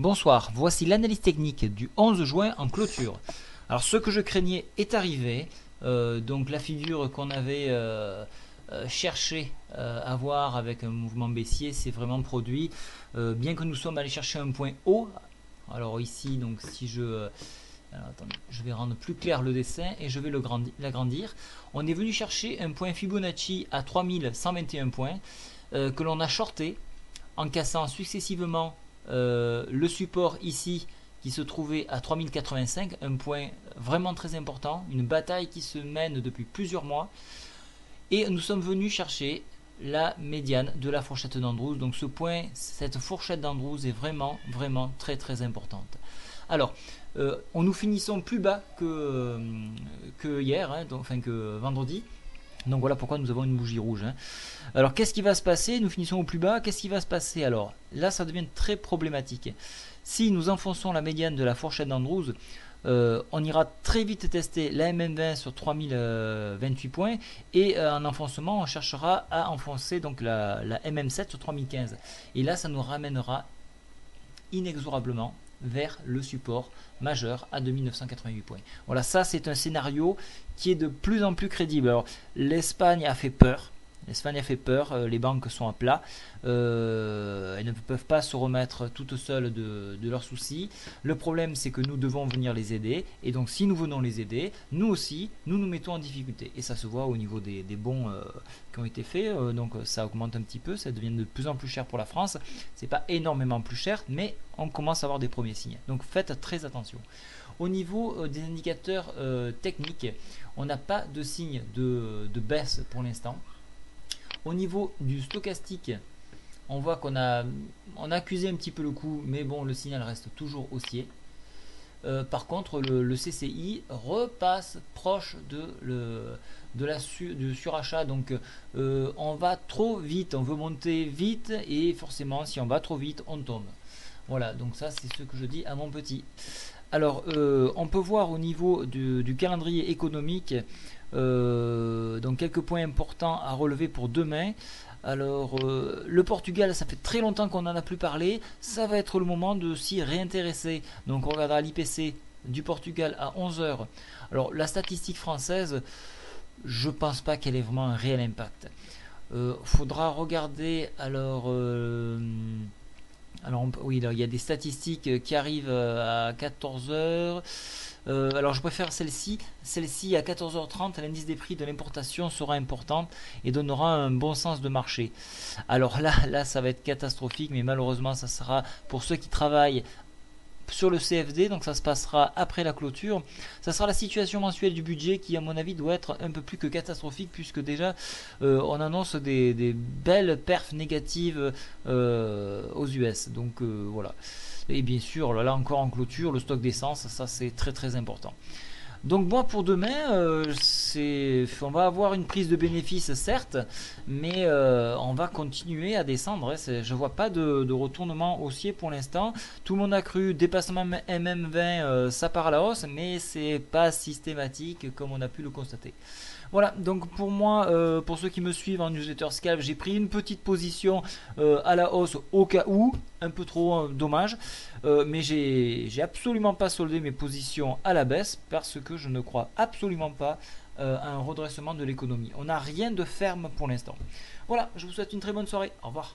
Bonsoir, voici l'analyse technique du 11 juin en clôture. Alors ce que je craignais est arrivé, donc la figure qu'on avait cherché à voir avec un mouvement baissier s'est vraiment produit, bien que nous sommes allés chercher un point haut. Alors ici, donc si alors, attendez, je vais rendre plus clair le dessin et je vais l'agrandir. On est venu chercher un point Fibonacci à 3121 points que l'on a shorté en cassant successivement le support ici qui se trouvait à 3085, un point vraiment très important, une bataille qui se mène depuis plusieurs mois, et nous sommes venus chercher la médiane de la fourchette d'Andrews. Donc ce point, cette fourchette d'Andrews est vraiment très très importante. Alors, nous finissons plus bas que hier, hein, enfin que vendredi. Donc voilà pourquoi nous avons une bougie rouge. Hein. Alors qu'est-ce qui va se passer? Nous finissons au plus bas. Qu'est-ce qui va se passer? Alors là, ça devient très problématique. Si nous enfonçons la médiane de la fourchette d'Andrews, on ira très vite tester la MM20 sur 3028 points et en enfoncement, on cherchera à enfoncer donc la MM7 sur 3015. Et là, ça nous ramènera inexorablement vers le support majeur à 2988 points. Voilà, ça c'est un scénario qui est de plus en plus crédible. Alors l'Espagne a fait peur. L'Espagne a fait peur, les banques sont à plat, elles ne peuvent pas se remettre toutes seules de leurs soucis. Le problème c'est que nous devons venir les aider, et donc si nous venons les aider, nous aussi, nous nous mettons en difficulté. Et ça se voit au niveau des bons qui ont été faits, donc ça augmente un petit peu, ça devient de plus en plus cher pour la France. C'est pas énormément plus cher, mais on commence à avoir des premiers signes. Donc faites très attention. Au niveau des indicateurs techniques, on n'a pas de signe de baisse pour l'instant. Au niveau du stochastique, on voit qu'on a accusé un petit peu le coup, mais bon, le signal reste toujours haussier. Par contre, le CCI repasse proche du surachat. Donc, on va trop vite, on veut monter vite, et forcément, si on va trop vite, on tombe. Voilà, donc ça, c'est ce que je dis à mon petit. Alors, on peut voir au niveau du calendrier économique, donc quelques points importants à relever pour demain. Alors, le Portugal, ça fait très longtemps qu'on n'en a plus parlé. Ça va être le moment de s'y réintéresser. Donc, on regardera l'IPC du Portugal à 11 heures. Alors, la statistique française, je pense pas qu'elle ait vraiment un réel impact. Faudra regarder alors. Oui, il y a des statistiques qui arrivent à 14 heures. Alors je préfère celle-ci. Celle-ci à 14h30, l'indice des prix de l'importation sera important et donnera un bon sens de marché. Alors là ça va être catastrophique, mais malheureusement ça sera pour ceux qui travaillent sur le CFD, donc ça se passera après la clôture. Ça sera la situation mensuelle du budget qui à mon avis doit être un peu plus que catastrophique, puisque déjà on annonce des belles perfs négatives aux US. Donc voilà. Et bien sûr là encore en clôture, le stock d'essence, ça c'est très très important. Donc moi pour demain, on va avoir une prise de bénéfice certes, mais on va continuer à descendre. Hein. Je vois pas de retournement haussier pour l'instant. Tout le monde a cru dépassement MM20, ça part à la hausse, mais c'est pas systématique comme on a pu le constater. Voilà, donc pour moi, pour ceux qui me suivent en newsletter Scalp, j'ai pris une petite position à la hausse au cas où, un peu trop dommage, mais j'ai absolument pas soldé mes positions à la baisse parce que je ne crois absolument pas à un redressement de l'économie. On n'a rien de ferme pour l'instant. Voilà, je vous souhaite une très bonne soirée, au revoir.